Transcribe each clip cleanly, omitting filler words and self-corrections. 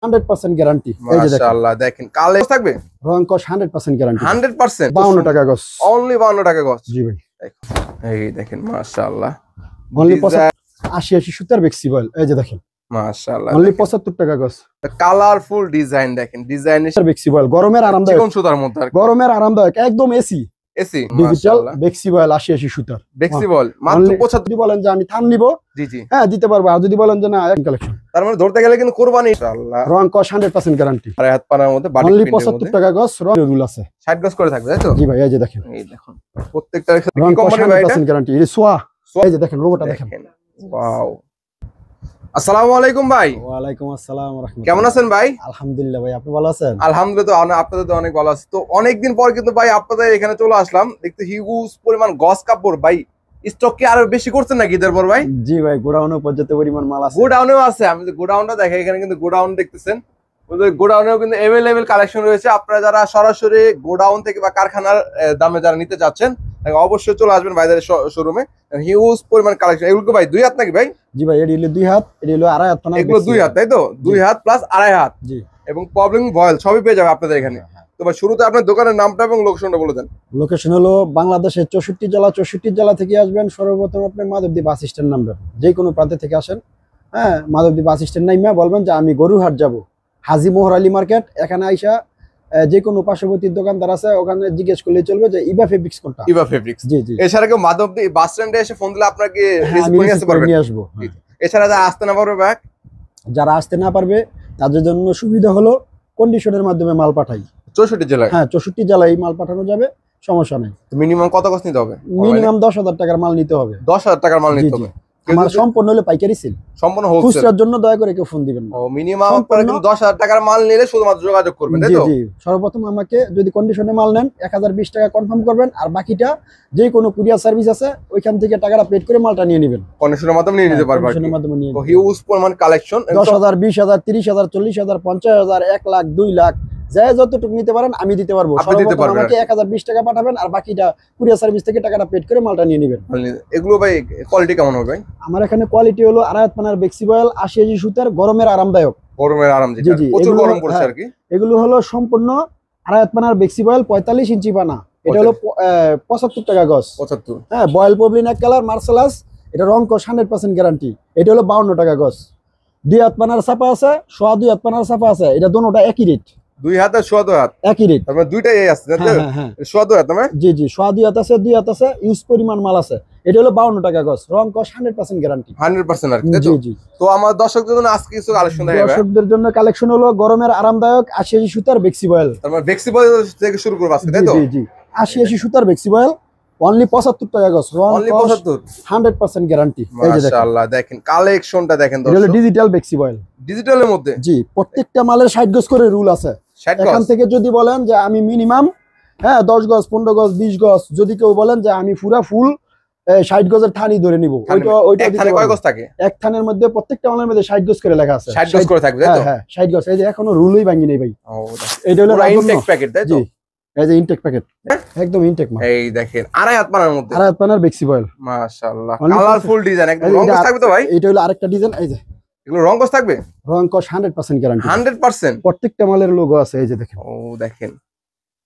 100% guarantee. এই যে মাশাআল্লাহ দেখেন কালে থাকবে রং কস 100% গ্যারান্টি। 100% 52 টাকা গজ। অনলি 52 টাকা গজ। জি ভাই। এই দেখেন মাশাআল্লাহ অনলি 80 সুতার ফ্লেক্সিবল। এই যে দেখেন মাশাআল্লাহ অনলি 75 টাকা গজ। কালারফুল ডিজাইন দেখেন ডিজাইনের ফ্লেক্সিবল গরমের আরামদায়ক। চিকন সুতার মধ্যে আর গরমের আরামদায়ক একদম এসি এসি ডিজিটাল ফ্লেক্সিবল 80 সুতার ফ্লেক্সিবল মাত্র 75। যদি বলেন যে আমি থান নিব জি জি হ্যাঁ দিতে পারবো, আর যদি বলেন যে না এক কালেকশন তার মানে ধরতে গেলে কিন্তু কুরবানি ইনশাআল্লাহ। রং কস 100% গ্যারান্টি। আর হাত পানার মধ্যে বাটিক অনলি প্রিন্টের মধ্যে 75 টাকা গজ। রং রুল আছে 60 গজ করে থাকবে তাই তো? জি ভাই। এই যে দেখেন এই দেখুন প্রত্যেকটা রং কি কস কোম্পানি ভাই এটা? 100% গ্যারান্টি। এই সোয়া এই যে দেখেন লোগোটা দেখেন। ওয়াও আসসালামু আলাইকুম ভাই। ওয়ালাইকুম আসসালাম ওয়া রাহমাতুল্লাহ। কেমন আছেন ভাই? আলহামদুলিল্লাহ ভাই, আপনি ভালো আছেন? আলহামদুলিল্লাহ আপনাদের তো অনেক ভালো আছে। তো অনেকদিন পর কিন্তু ভাই আপনাদের এখানে চলে আসলাম, দেখতে হিউজ পরিমাণ গস কাপড় ভাই স্টক কি আরো বেশি করছেন নাকি ঈদের পর ভাই? জি ভাই, গোডাউনে পর্যাপ্ত পরিমাণ মাল আছে। গোডাউনেও আছে, আমি যে গোডাউনটা দেখাই এখানে কিন্তু গোডাউন দেখতেছেন, ওদের গোডাউনেও কিন্তু अवेलेबल কালেকশন রয়েছে। আপনারা যারা সরাসরি গোডাউন থেকে বা কারখানার দামে যারা নিতে যাচ্ছেন অবশ্যই চলে আসবেন ভাইদের শোরুমে। হিউজ পরিমাণ কালেকশন। এগুলো ভাই দুই হাত নাকি ভাই? জি ভাই, এটি হলো দুই হাত, এটি হলো আড়াই হাত। এগুলো দুই হাত তাই তো? দুই হাত প্লাস আড়াই হাত। জি। এবং প্রবলেম ভয়েল সবই পেয়ে যাবে আপনাদের এখানে। তো ভাই শুরুতে আপনার দোকানের নামটা এবং লোকেশনটা বলে দেন। লোকেশন হলো বাংলাদেশের 64 জেলা। 64 জেলা থেকে আসবেন সর্বপ্রথম আপনি মাধবদী বাস স্ট্যান্ড নামবেন। যে কোনো প্রান্তে থেকে আসেন, হ্যাঁ মাধবদী বাস স্ট্যান্ড নাইমা বলবেন যে আমি গরুরহাট যাব, হাজি মোহর আলী মার্কেট। এখানে আইসা যে কোনো পার্শ্ববর্তী দোকানদার আছে ওখানে জিজ্ঞেস করলে চলবে যে ইবা ফেব্রিক্স কোনটা। ইবা ফেব্রিক্স। জি জি। এছাড়া কেউ মাধবদী বাস স্ট্যান্ডে এসে ফোন দিলে আপনাকে নিয়ে আসবো। এছাড়া যারা আসতে না পারবে ব্যাক, যারা আসতে না পারবে তাদের জন্য সুবিধা হলো কন্ডিশনের মাধ্যমে মাল পাঠাই 64 জেলায়। হ্যাঁ 64 জেলায় মাল পাঠানো যাবে, সমস্যা নেই। মিনিমাম কত কষ্ট নিতে হবে? মিনিমাম 10,000 টাকার মাল নিতে হবে। 10,000 টাকার মাল নিতে হবে। আমার সম্পূর্ণ হলে পাইকারি সেল, সম্পূর্ণ হোলসেল। খুচরার জন্য দয়া করে কেউ ফোন দিবেন না। ও মিনিমাম আপনারা কিন্তু 10,000 টাকার মাল নিলে শুধুমাত্র যোগাযোগ করবেন তাই তো? জি জি। সর্বপ্রথম আমাকে যদি কন্ডিশনে মাল নেন 1020 টাকা কনফার্ম করবেন, আর বাকিটা যে কোনো কুরিয়ার সার্ভিস আছে ওইখান থেকে টাকাটা পেড করে মালটা নিয়ে নেবেন। কন্ডিশনের মাধ্যমে নিয়ে নিতে পারবেন। কন্ডিশনের মাধ্যমে নিয়ে তো হিউজ পরিমাণ কালেকশন 10,000 20,000 30,000 40,000 50,000 1 লাখ 2 লাখ যাই যতটুকু নিতে পারেন আমি দিতে পারবো। সর্বপ্রথম আমাকে 1020 টাকা পাঠাবেন, আর বাকিটা কুরিয়ার সার্ভিস থেকে টাকাটা পেড করে মালটা নিয়ে নেবেন। এগুলো ভাই কোয়ালিটি কেমন হবে ভাই? আমার এখানে কোয়ালিটি হলো আড়াই হাত পানার ফ্লেক্সিবল 80 সুতার গরমের আরামদায়ক। গরমের আরাম যেটা প্রচুর গরম পড়ছে আর কি। এগুলো হলো সম্পূর্ণ আড়াই হাত পানার ফ্লেক্সিবল 45 ইঞ্চি পানা। এটা হলো 75 টাকা গজ। 75। হ্যাঁ বয়েল পবলিন এক কালার মার্সেলাস। এটা রং কস 100% গ্যারান্টি। এটা হলো 52 টাকা গজ। দুই হাত পানার ছাপা আছে, সোয়া দুই হাত পানার ছাপা আছে। এটা দুটোটা একই রেট। দুই হাত আর সোয়া দুই হাত একই রেট। তার মানে দুইটাই আছে না? হ্যাঁ সোয়া দুই হাত না? জি জি, সোয়া দুই হাত আছে, দুই হাত আছে, ইউজ পরিমাণ মাল আছে। এটা হলো 52 টাকা গজ। রং কস 100% গ্যারান্টি। 100% আর কি তাই তো? জি জি। তো আমার দর্শকদের জন্য আজকে কিছু কালেকশন দেখাবো। দর্শকদের জন্য কালেকশন হলো গরমের আরামদায়ক 80 সুতার ফ্লেক্সিবল। তার মানে ফ্লেক্সিবল থেকে শুরু করব আজকে তাই তো? জি জি। 80 সুতার ফ্লেক্সিবল অনলি 75 টাকা গজ। Only 75 100% guarantee. এই যে দেখেন মাশাআল্লাহ দেখেন কালেকশনটা দেখেন দর্শক। এটা হলো ডিজিটাল ফ্লেক্সিবল। ডিজিটালের মধ্যে জি, প্রত্যেকটা মালের 60 গজ করে রুল আছে। এখান থেকে যদি বলেন যে আমি মিনিমাম 10 গজ 15 গজ 20 গজ, যদি কেউ বলেন যে আমি পুরা ফুল 60 গজের থানি ধরে নিব, ওইটা এক থানে কয় গজ থাকে? এক থানের মধ্যে প্রত্যেকটা মালের মধ্যে 60 গজ করে লেখা আছে। 60 গজ করে থাকবে তাই তো? হ্যাঁ 60 গজ। এই যে এখনো রুলই ভাঙি নাই ভাই। এটা হলো ইনটেক প্যাকেট তাই তো? জি, এই যে ইনটেক প্যাকেট, একদম ইনটেক মাল। এই দেখেন আড়াই হাত পানার মধ্যে। আড়াই হাত পানার ফ্লেক্সিবল মাশাআল্লাহ কালারফুল ডিজাইন একদম। রং কস থাকবে তো ভাই? এটা হলো আরেকটা ডিজাইন। এই যে এগুলো রং কস থাকবে? রং কস 100% গ্যারান্টি। 100%। প্রত্যেকটা মালের লোগো আছে। এই যে দেখেন। ও দেখেন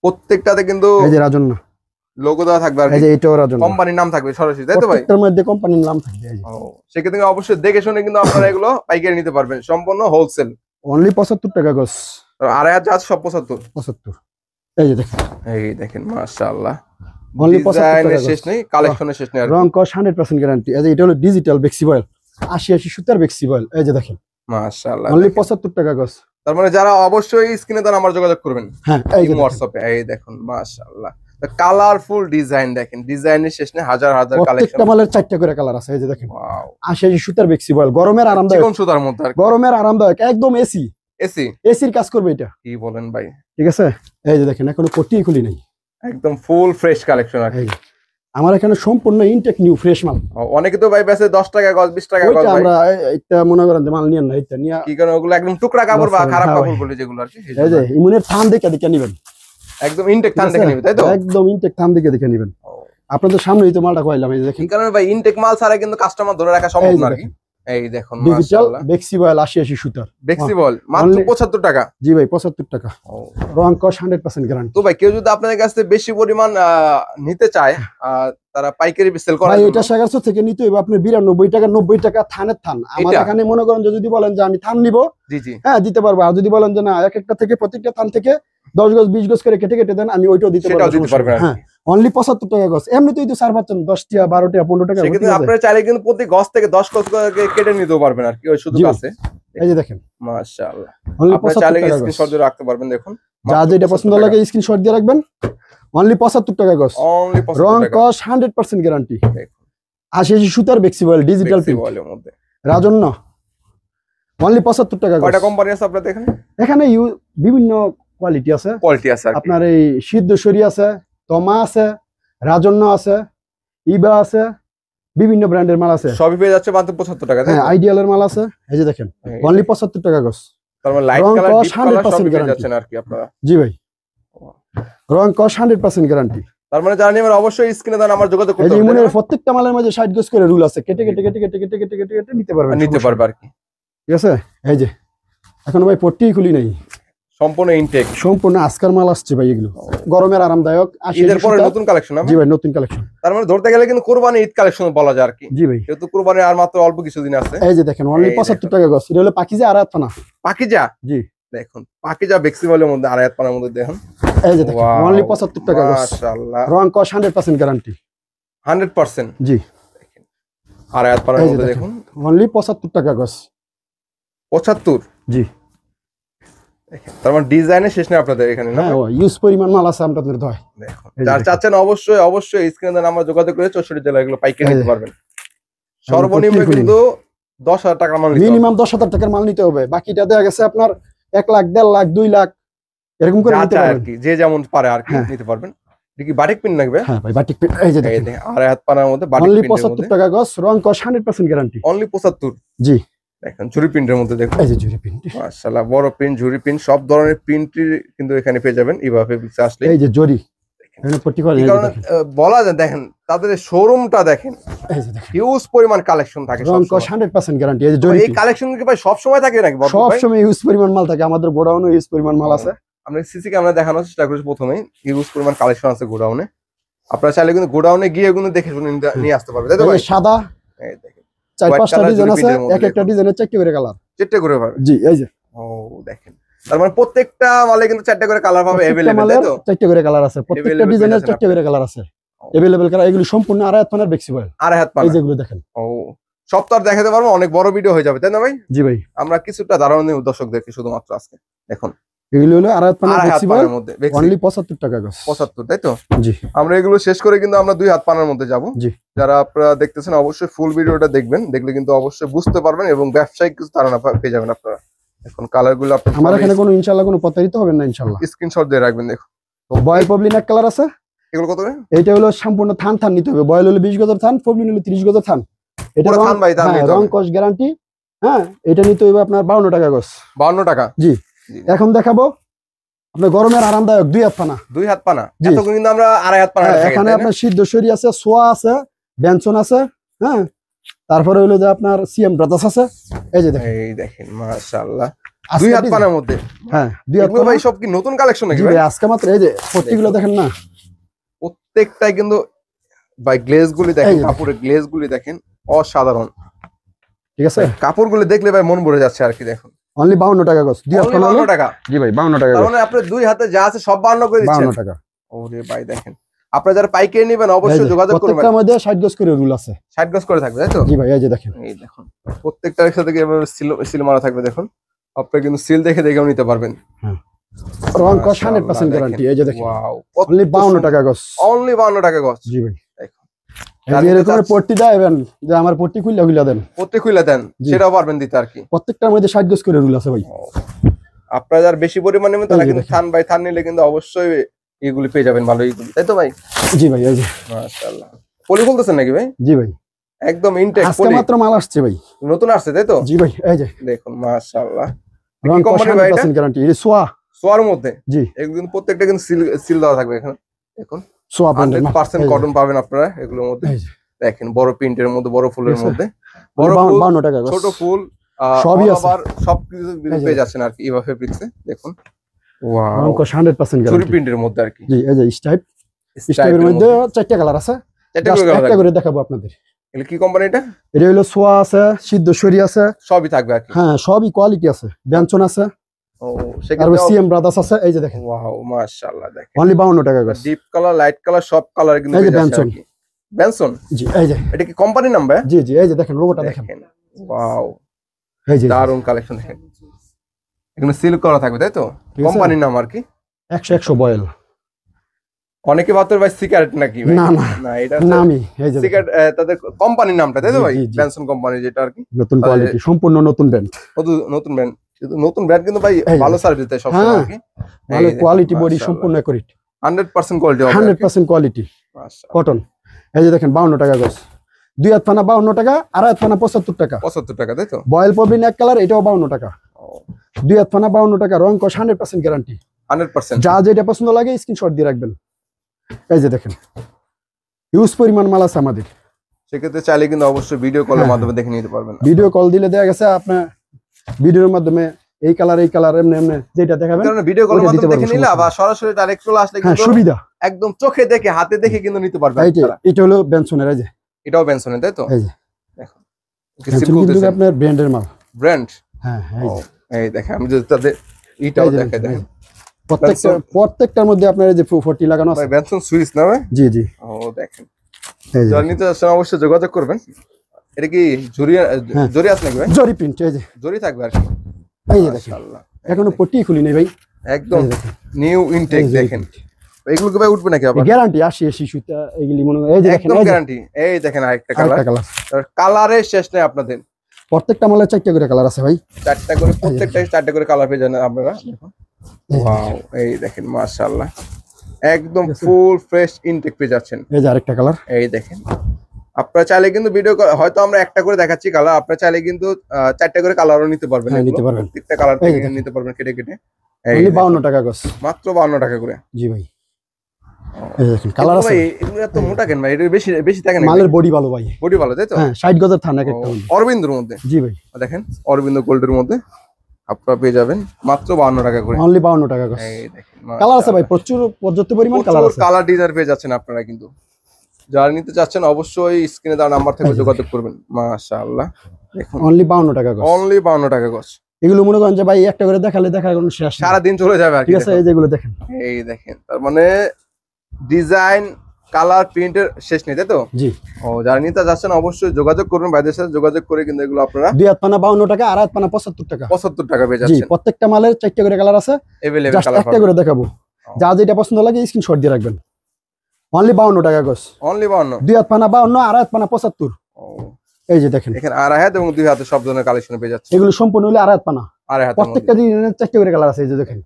প্রত্যেকটাতে কিন্তু এই যে রাজন্য লোগো দেওয়া থাকবে আর এই যে এটাও রাজন্য কোম্পানির নাম থাকবে সরাসরি তাই তো ভাই? প্রত্যেকটার মধ্যে কোম্পানির নাম থাকবে। এই যে সেক্ষেত্রে অবশ্যই দেখে শুনে কিন্তু আপনারা এগুলো পাইকারি নিতে পারবেন, সম্পূর্ণ হোলসেল। অনলি 75 টাকা গজ। আড়াই হাত সব 75। এই যে দেখেন। এই দেখেন মাশাআল্লাহ অনলি 75 টাকা শেষ নেই, কালেকশনের শেষ নেই আর রং কস 100% গ্যারান্টি। এই যে এটা হলো ডিজিটাল ফ্লেক্সিবল 80 সুতার ফ্লেক্সিবল। এই যে দেখেন মাশাআল্লাহ অনলি 75 টাকা গজ। তার মানে যারা অবশ্যই স্ক্রিনে তার আমার যোগাযোগ করবেন। হ্যাঁ এই যে হোয়াটসঅ্যাপে। এই দেখুন মাশাআল্লাহ কালারফুল ডিজাইন দেখেন, ডিজাইনের শেষ নেই, হাজার হাজার কালেকশন। প্রত্যেকটা মালের 4টা করে কালার আছে। এই যে দেখেন ওয়াও 80 সুতার ফ্লেক্সিবল গরমের আরামদায়ক। চিকন সুতার মধ্যে আর গরমের আরামদায়ক একদম এসি এসির কাজ করবে এটা। কি বলেন ভাই? ঠিক আছে। এই যে দেখেন এখনো পটি খুলি নাই, একদম ফুল ফ্রেশ কালেকশন আর কি। আমার এখানে সম্পূর্ণ ইনটেক নিউ ফ্রেশ মাল। অনেকে তো ভাই বেচে 10 টাকা গজ 20 টাকা গজ। আমরা এটা মনে করেন যে মাল নিয়েন না, এটা নিয়ে কি কারণ ওগুলো একদম টুকরা কাপড় বা খারাপ কাপড় বলে যেগুলো আর কি। এই যে ইমুনের থান দেখে নেবেন, একদম ইনটেক থান দেখে নেবেন তাই তো? একদম ইনটেক থান দেখে নেবেন। আপনাদের সামনেই তো মালটা কইলাম। এই যে দেখেন কারণ ভাই ইনটেক মাল ছাড়া কিন্তু কাস্টমার ধরে রাখা সম্ভব না আর কি। এই দেখুন ডিজিটাল মাশাআল্লাহ বেক্সিবয়েল 80 সুতার ফ্লেক্সিবল মাত্র 75 টাকা। জি ভাই 75 টাকা, রং কস 100% গ্যারান্টি। তো ভাই কেউ যদি আপনাদের কাছ থেকে বেশি পরিমাণ নিতে চায় তারা পাইকারি সেল করার ভাই জন্য এটা 700 থেকে নিতে হবে আপনি 92 টাকা 90 টাকা থানের থান। আমার এখানে মনে করেন যদি বলেন যে আমি থান নিব, জি জি হ্যাঁ দিতে পারবো। আর যদি বলেন যে না এক একটা থেকে প্রত্যেকটা থান থেকে 10 গজ 20 গজ করে কেটে কেটে দেন, আমি ওইটাও দিতে সেটাও দিতে পারবেন। হ্যাঁ অনলি 75 টাকা গজ। এমনিতেই তো 4 10 টাকা 12 টাকা 15 টাকা। সেক্ষেত্রে আপনারা চাইলে কিন্তু প্রতি গজ থেকে 10 গজ করে কেটে নিতেও পারবেন আর কি, ওই সুযোগ আছে। এই যে দেখেন মাশাআল্লাহ, অনলি আপনারা 75 চাইলে টাকা স্ক্রিনশট দিয়ে রাখতে পারবেন। দেখুন যা যেটা পছন্দ লাগে স্ক্রিনশট দিয়ে রাখবেন। অনলি 75 টাকা গজ, অনলি 75 রং টাকা। কস 100% গ্যারান্টি। দেখুন 80 সুতার বেক্সিবয়েল ডিজিটাল প্রিন্ট ফ্লেক্সিবলের মধ্যে রাজন্য, অনলি 75 টাকা গজ। কয়টা কোম্পানি আছে আপনাদের এখানে? এখানে বিভিন্ন কোয়ালিটি আছে, কোয়ালিটি আছে আর কি। আপনার এই সিদ্ধেশ্বরী আছে, তমা আছে, রাজন্য আছে, ইবা আছে, বিভিন্ন ব্র্যান্ডের মাল আছে। সবই পেয়ে যাচ্ছে মাত্র 75 টাকা। হ্যাঁ আইডিয়ালের মাল আছে। এই যে দেখেন অনলি 75 টাকা গজ। তার মানে লাইট রং কালার কস ডিপ কালার 100% সবই পেয়ে guarantee। যাচ্ছেন আর কি আপনারা। জি ভাই রং কস 100% গ্যারান্টি। তার মানে যারা নেবেন অবশ্যই স্ক্রিনে দেন আমার যোগাযোগ এই করতে যে হবে, ইমনের প্রত্যেকটা মালের মাঝে 60 গজ করে রুল আছে, কেটে কেটে কেটে কেটে কেটে কেটে কেটে কেটে নিতে পারবেন, নিতে পারবে আর কি। ঠিক আছে। এই যে এখন ভাই পট্টি খুলি নাই, সম্পূর্ণ ইনটেক সম্পূর্ণ আজকার মাল আসছে ভাই। এগুলো গরমের আরামদায়ক। ঈদের পরে নতুন কালেকশন। জি ভাই নতুন কালেকশন। তার মানে ধরতে গেলে কিন্তু কুরবানি ঈদ কালেকশন বলা যায় আর কি। জি ভাই যেহেতু কুরবানি আর মাত্র অল্প কিছুদিন আছে। এই যে দেখেন অনলি 75 টাকা গজ। এটা হলো পাকিজা আড়াত পানা। পাকিজা, জি দেখুন পাকিজা বেক্সিবলের মধ্যে আড়াইয়াত পানার মধ্যে দেখুন। এই যে দেখেন Wow, অনলি 75 টাকা গজ, মাশাআল্লাহ রং কস 100% গ্যারান্টি। 100%। জি আড়াইয়াত পানার এই যে মধ্যে দেখেন দেখুন অনলি 75 টাকা গজ। 75। জি তার মানে ডিজাইনে শেষ নেই আপনাদের এখানে না? হ্যাঁ ইউজ পরিমাণ মাল আছে আপনাদের দয়। দেখুন এই যে যারা দেখেন। চাচ্ছেন অবশ্যই অবশ্যই স্ক্রিনে দেন আমরা যোগাযোগ করে 64 জেলা এগুলো পাইকারি এই নিতে যে। পারবেন। সর্বনিম্ন প্রত্যেক কিন্তু 10,000 টাকার মাল নিতে হবে। মিনিমাম 10,000 টাকার মাল নিতে হবে। বাকিটা দেয়া গেছে আপনার 1 লাখ 1.5 লাখ 2 লাখ এরকম করে যা নিতে চায় আর পারবেন। কি, যে যেমন পারে আর কি হ্যাঁ। নিতে পারবেন। এটা কি বাটিক পিন লাগবে? হ্যাঁ ভাই বাটিক প্রিন্ট। এই যে এই দেখেন দেখেন আড়াইয়াত পানার মধ্যে বাটিক অনলি প্রিন্টের 75 মধ্যে টাকা গজ, রং কস 100% গ্যারান্টি। অনলি 75। জি দেখেন ঝুরি প্রিন্টের মধ্যে দেখুন এই যে জুরি প্রিন্ট। মাশাআল্লাহ, বড় প্রিন্ট ঝুরি প্রিন্ট সব ধরনের প্রিন্টই কিন্তু এখানে পেয়ে যাবেন ইভাবে আসলে। এই যে জরি এখানে পট্টি করে। এই কারণে বলা যায় দেখেন তাদের শোরুমটা দেখেন এই যে দেখেন হিউজ পরিমাণ কালেকশন থাকে রং কস সবসময়। 100% গ্যারান্টি। এই যে জরি এই কালেকশন কি ভাই সব সময় থাকে নাকি বড় সব ভাই? সময় ইউজ পরিমাণ মাল থাকে। আমাদের গোডাউনে ইউজ পরিমাণ মাল আছে। আমরা সিসি ক্যামেরা দেখানোর চেষ্টা করেছি প্রথমেই, হিউজ পরিমাণ কালেকশন আছে গোডাউনে। আপনারা চাইলে কিন্তু গোডাউনে গিয়ে কিন্তু দেখে শুনে নিয়ে আসতে পারবেন, তাই তো এই ভাই? যে সাদা এই দেখেন 4-5টা color ডিজাইন জুরি আছে, প্রিন্টের মধ্যে এক একটা দেখুন। ডিজাইনের 4টা করে কালার। চেটে করে পাবে। জি এই যে ও দেখেন তার মানে প্রত্যেকটা মালে কিন্তু 4টা করে কালার পাবে अवेलेबल, তাই তো? 4টা করে কালার আছে, প্রত্যেকটা Available ডিজাইনের পেয়ে যাচ্ছেন 4টা করে কালার আছে। अवेलेबल কালার এগুলো সম্পূর্ণ আড়াই পানার বেক্সিবয়েল। আড়াইয়াত এই পানা। যেগুলো দেখেন। ও সব তো আর দেখাতে পারবো, অনেক বড় ভিডিও হয়ে যাবে, তাই না ভাই? জি ভাই আমরা কিছুটা ধারণা নিই দর্শকদেরকে শুধুমাত্র আজকে। দেখুন এগুলো হলো আড়াই পানার আড়াই হাত বেক্সিবয়েল, পানার মধ্যে অনলি 75 টাকা গজ। 75, তাই তো? জি আমরা এগুলো শেষ করে কিন্তু আমরা 2 হাত পানার মধ্যে যাব। জি যারা আপনারা দেখতেছেন অবশ্যই ফুল ভিডিওটা দেখবেন, দেখলে কিন্তু অবশ্যই বুঝতে পারবেন এবং ব্যবসায়িক কিছু ধারণা পেয়ে যাবেন আপনারা। এখন কালার গুলো আমার আপনারা এখানে কোনো ইনশাআল্লাহ কোনো প্রতারিত হবে না ইনশাআল্লাহ। স্ক্রিনশট দিয়ে রাখবেন। দেখুন তো বয়েল পবলিন এক কালার আছে। এগুলো কত করে? এইটা হলো সম্পূর্ণ থান থান নিতে হবে। বয়েল হলো 20 গজের থান, পবলিন হলো 30 গজের থান। এটা পুরো থান বাই থান নিতে রং হবে। কস গ্যারান্টি। হ্যাঁ এটা নিতে হবে আপনার 52 টাকা গজ। 52 টাকা। জি জি। এখন দেখাবো আপনার গরমের আরামদায়ক 2 হাত পানা। 2 হাত পানা। জি। এত কিন্তু আমরা আড়াই হাত পানা দেখাই, এখানে তাই না? আপনার সিদ্ধেশ্বরী আছে, সোয়া আছে, বেনসন আছে, হ্যাঁ তারপরে হলো যে আপনার সিএম ব্রাদার্স আছে। এই যে দেখেন এই দেখেন মাশাআল্লাহ 2 আজকে হাত পানার মধ্যে। হ্যাঁ 2 হাত এগুলো পানা ভাই সব কি নতুন কালেকশন নাকি জি ভাই? ভাই আজকে মাত্র। এই যে পট্টিগুলো দেখেন না, প্রত্যেকটাই কিন্তু ভাই গ্লেজ গুলি দেখেন, এই যে কাপড়ের গ্লেজ গুলি দেখেন অসাধারণ। ঠিক আছে কাপড়গুলো দেখলে ভাই মন ভরে যাচ্ছে আর কি। দেখুন অনলি 52 টাকা গজ। 2 হাত Only পানা 52 টাকা। জি ভাই 52 টাকা তার গজ। মানে আপনার 2 হাতে যা আছে সব 52 করে দিচ্ছেন। 52 টাকা। ওরে ভাই দেখেন আপনারা যারা পাইকারি নেবেন এই অবশ্যই যে, যোগাযোগ করবেন। প্রত্যেকটার মধ্যে 60 গজ করে রুল আছে। 60 গজ করে থাকবে, তাই তো? জি ভাই এই যে দেখেন এই দেখুন প্রত্যেকটার সাথে এভাবে সিল মারা থাকবে। দেখুন আপনি কিন্তু সিল দেখে দেখেও নিতে পারবেন। রং কস 100% গ্যারান্টি। এই যে দেখেন ওয়াও অনলি 52 টাকা গজ। অনলি 52 টাকা গজ। জি ভাই দেখুন এই যে এরকম পট্টি দেবেন যে আমার পট্টি খুলে দেন, প্রত্যেক খুলে দেন জি। সেটাও পারবেন দিতে আর কি। প্রত্যেকটার মধ্যে 60 গজ করে রুল আছে ভাই। আপনারা যারা বেশি পরিমাণে নেবেন তারা এই যে কিন্তু দেখেন। থান বাই থান নিলে কিন্তু অবশ্যই এগুলি পেয়ে যাবেন, ভালো এগুলি, তাই তো ভাই? জি ভাই এই যে মাশাআল্লাহ পলি খুলতেছেন নাকি ভাই? জি ভাই একদম ইনটেক আজকে পলি মাত্র মাল আসছে ভাই। নতুন আসছে, তাই তো? জি ভাই এই যে দেখুন মাশাআল্লাহ রং কস কোম্পানি ভাই এটা? 100% গ্যারান্টি। এই সোয়া সোয়ার মধ্যে জি এগুলো কিন্তু প্রত্যেকটা কিন্তু সিল দেওয়া থাকবে এখানে। দেখুন সোয়া ব্র্যান্ডের 100% কটন পাবেন আপনারা এগুলোর মধ্যে। এই যে দেখেন বড় প্রিন্টের মধ্যে, বড় ফুলের ঠিক আছে। মধ্যে, বড় ফুল 52 টাকা গজ। ছোট ফুল সবই আছে। আবার সবকিছু এই যে পেয়ে যাচ্ছেন আর কি ইভা ফেব্রিক্সে। দেখুন ওয়াও, রং কস 100% চুরি গ্যারান্টি। প্রিন্টের মধ্যে আর কি। জি এই যে স্টাইপ, স্টাইপের স্ট্রাইপের মধ্যে 4টা কালার আছে। চারটে Just করে কালার একটা থাকবে। করে দেখাবো আপনাদের। এগুলো কি কোম্পানি এটা? এটা হলো সোয়া আছে, সিদ্ধেশ্বরী আছে, সবই থাকবে আর কি। হ্যাঁ সবই কোয়ালিটি আছে। ব্যঞ্জন আছে, ও আর সেক্ষেত্রে সিএম ব্রাদার্স আছে। এই যে দেখেন ওয়াও মাশাআল্লাহ, দেখেন অনলি 52 টাকা গজ। ডিপ কালার, লাইট কালার, সব কালার কিন্তু এই যে পেয়ে যাচ্ছেন বেনসন। আর কি। বেনসন, জি এই যে, এটা কি কোম্পানি নাম ভাই? জি জি এই যে দেখেন লোগোটা দেখেন। দেখেন ওয়াও, এই যে দারুন কালেকশন দেখেন। এখানে সিল করা থাকবে তাই তো? ঠিক আছে। কোম্পানির নাম আর কি। 100 বয়েল। অনেকে ভাবতে ভাই সিগারেট নাকি ভাই? না না না, এটা নামি এই যে দেখেন, সিগারেট, তাদের কোম্পানির নামটা তাই তো জি, ভাই? জি, জি। বেনসন কোম্পানি যেটা আর কি। নতুন কোয়ালিটি, সম্পূর্ণ নতুন ব্র্যান্ড। নতুন ব্র্যান্ড, নতুন ব্র্যান্ড কিন্তু ভাই এই যে। ভালো সার্ভিস দেয় সবসময় হ্যাঁ, আর কি। ভালো কোয়ালিটি, বডি সম্পূর্ণ অ্যাকুরেট, 100% কোয়ালিটি হবে 100% কোয়ালিটি মাশাআল্লাহ। কটন। এই যে দেখেন 52 টাকা গজ। 2 হাত ফানা 52 টাকা, আর হাত ফানা 75 টাকা। 75 টাকা তাই তো? বয়েল পবিন এক কালার, এটাও 52 টাকা। ও, 2 হাত ফানা 52 টাকা, রং কস 100% গ্যারান্টি। 100%। যা যেটা পছন্দ লাগে স্ক্রিনশট দিয়ে রাখবেন। এই যে দেখেন হিউজ পরিমাণ মাল আছে আমাদের। সেক্ষেত্রে চাইলে কিন্তু অবশ্যই ভিডিও কলের হ্যাঁ, মাধ্যমে দেখে নিতে পারবেন। ভিডিও কল দিলে দেখা গেছে আপনার ভিডিওর মাধ্যমে এই কালার এমনি এমনি যেটা দেখাবেন কারণ ভিডিও কলের ওটা দিতে মাধ্যমে দেখে পারবো, নিলে সমস্যা আবার সরাসরি ডাইরেক্ট চলে আসলে হ্যাঁ কিন্তু সুবিধা। একদম চোখে দেখে, হাতে দেখে কিন্তু নিতে পারবেন এই যে আপনারা। এটা হলো বেনসনের। এই যে এটাও বেনসনের তাই তো? এই যে দেখো বেনসন কিন্তু আপনার ব্র্যান্ডের মাল। ব্র্যান্ড। হ্যাঁ এই যে এই দেখেন, আমি যদি তাদের এটাও এই যে দেখাই দেখেন। প্রত্যেকটার মধ্যে আপনার এই যে 40 লাগানো আছে। ভাই বেনসন সুইস না ভাই? জি জি ও দেখেন, এই যে যারা নিতে যাচ্ছেন অবশ্যই যোগাযোগ করবেন। এটা কি হ্যাঁ। জরি আছে নাকি ভাই? জরি প্রিন্ট। এই যে জরি থাকবে আর কি। এই যে দেখেন মাশাআল্লাহ, এখনো পটি খুলি নেই ভাই। একদম এই যে দেখেন, নিউ ইনটেক এই যে দেখেন। এগুলো কি ভাই উঠবে নাকি আবার? গ্যারান্টি 80 সুতা এগুলি মনে হয়। এই যে দেখেন একদম এই যে গ্যারান্টি। এই দেখেন আরেকটা কালার, আরেকটা কালার। কালারের শেষ নেই আপনাদের। প্রত্যেকটা মালের 4টা করে কালার আছে ভাই। 4টা করে, প্রত্যেকটা 4টা করে কালার পেয়ে যান আপনারা। ওয়াও, এই দেখেন মাশাআল্লাহ, একদম ফুল ফ্রেশ ইনটেক পেয়ে যাচ্ছেন। এই যে আরেকটা কালার। এই দেখেন, আপনারা চাইলে কিন্তু ভিডিও হয়তো আমরা একটা করে দেখাচ্ছি কালার, আপনারা চাইলে কিন্তু 4টা করে কালারও নিতে পারবেন। হ্যাঁ, এগুলো নিতে পারবেন। প্রত্যেকটা কালার এই থেকে দেখেন। নিতে পারবেন কেটে কেটে। এই অনলি দেখেন, 52 টাকা গজ। মাত্র 52 টাকা করে। জি ভাই এই দেখেন কালার কিন্তু আছে। ভাই এগুলো এত মোটা কেন ভাই? এটা বেশি বেশি থাকে না? মালের বডি ভালো ভাই। বডি ভালো তাই তো? হ্যাঁ 60 গজের থান এক একটা মধ্যে। অরবিন্দর মধ্যে। জি ভাই দেখেন অরবিন্দ গোল্ডের মধ্যে আপনারা পেয়ে যাবেন মাত্র 52 টাকা করে। অনলি 52 টাকা গজ। এই দেখেন কালার আছে ভাই, প্রচুর পর্যাপ্ত পরিমাণ কালার আছে। কালার ডিজাইন পেয়ে যাচ্ছেন আপনারা কিন্তু। যারা নিতে চাচ্ছেন অবশ্যই স্ক্রিনে দেওয়া নাম্বার থেকে যোগাযোগ করবেন। মাশাআল্লাহ, দেখুন অনলি 52 টাকা গজ। অনলি 52 টাকা গজ। এগুলো মনে করেন যে ভাই একটা করে দেখালে দেখার কোনো শেষ নেই। সারা দিন চলে যাবে আর কি। ঠিক আছে এই যেগুলো দেখেন। এই দেখেন, তার মানে ডিজাইন, কালার, প্রিন্টের শেষ নেই তাই তো? জি ও, যারা নিতে যাচ্ছেন অবশ্যই যোগাযোগ করবেন, ভাইদের সাথে যোগাযোগ করে কিন্তু এগুলো আপনারা 2 হাত পানা 52 টাকা, আর হাত পানা 75 টাকা। 75 টাকা পেয়ে জি যাচ্ছেন। প্রত্যেকটা মালের 4টা করে কালার আছে। এভেলেবল জাস্ট কালার একটা পাবেন। করে দেখাবো, যা যেটা পছন্দ লাগে স্ক্রিনশট দিয়ে রাখবেন। অনলি 52 টাকা গজ। অনলি 52। 2 হাত পানা 52, আর হাত পানা 75। ও, এই যে দেখেন এখানে আড়াই হাত এবং 2 হাতে সব ধরনের কালেকশন পেয়ে যাচ্ছে। এগুলো সম্পূর্ণ হলে আর হাত পানা। আড়াই হাতের মধ্যে। প্রত্যেকটা ডিজাইনের 4টা করে কালার আছে। এই যে দেখেন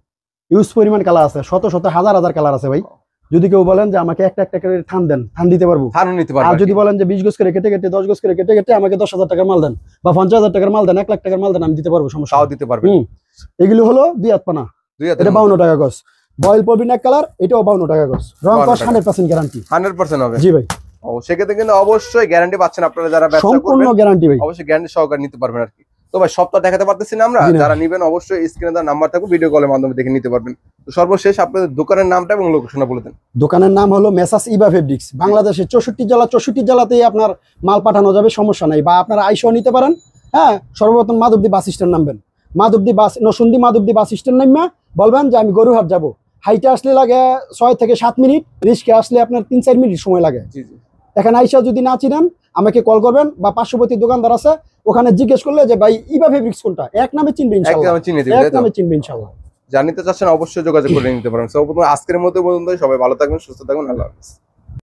ইউজ পরিমাণ কালার আছে, শত শত হাজার হাজার কালার আছে ভাই। যদি কেউ বলেন যে আমাকে একটা একটা করে থান দেন, থান দিতে পারবো। থানও নিতে আর পারবেন। যদি বলেন যে 20 গজ করে কেটে কেটে 10 গজ করে কেটে কেটে আমাকে 10,000 টাকার মাল দেন, বা 50,000 টাকার মাল দেন, 1 লাখ টাকার মাল দেন, আমি দিতে পারবো, সমস্যা তাও নেই। দিতে পারবেন। এগুলো হলো 2 হাত পানা। 2 হাতের এটা 52 টাকা গজ। বয়েল পবিন এক কালার, এটাও 52 টাকা গজ। রং 52 কস টাকা। 100% গ্যারান্টি। 100% হবে। জি ভাই ও, সেক্ষেত্রে কিন্তু অবশ্যই গ্যারান্টি পাচ্ছেন আপনারা যারা ব্যবসা সম্পূর্ণ করবেন। গ্যারান্টি ভাই। অবশ্যই গ্যারান্টি সহকারে নিতে পারবেন আর কি। তো ভাই সবটা দেখাতে পারতেছি না আমরা, জি না। যারা নেবেন অবশ্যই স্ক্রিনে দেওয়া নাম্বার থাকবে, ভিডিও কলের মাধ্যমে দেখে নিতে পারবেন। তো সর্বশেষ আপনাদের দোকানের নামটা এবং লোকেশনটা বলে দেন। দোকানের নাম হলো মেসাস ইবা ফেব্রিক্স। বাংলাদেশের 64 জেলাতেই আপনার মাল পাঠানো যাবে, সমস্যা নাই। বা আপনারা আইসও নিতে পারেন। হ্যাঁ, সর্বপ্রথম মাধবদী বাস স্ট্যান্ড নামবেন। মাধবদী বাস, নরসিংদী মাধবদী বাস স্ট্যান্ড নামা বলবেন যে আমি গরুহাট যাব। হাইটে আসলে লাগে 6 থেকে 7 মিনিট, রিস্কে আসলে আপনার 3-4 মিনিট সময় লাগে। জি জি। এখানে আইসা যদি না চিনেন আমাকে কল করবেন, বা পার্শ্ববর্তী দোকানদার আছে ওখানে জিজ্ঞেস করলে যে ভাই ইবা ফেব্রিক্স কোনটা, এক নামে চিনবে ইনশাআল্লাহ। একদম চিনে দিবেন এক তাই তো? নামে চিনবে ইনশাআল্লাহ। জানিতে চাচ্ছেন অবশ্যই যোগাযোগ করে নিতে পারেন। সর্বপ্রথম আজকের মতো পর্যন্ত সবাই ভালো থাকবেন, সুস্থ থাকবেন, আল্লাহ হাফেজ।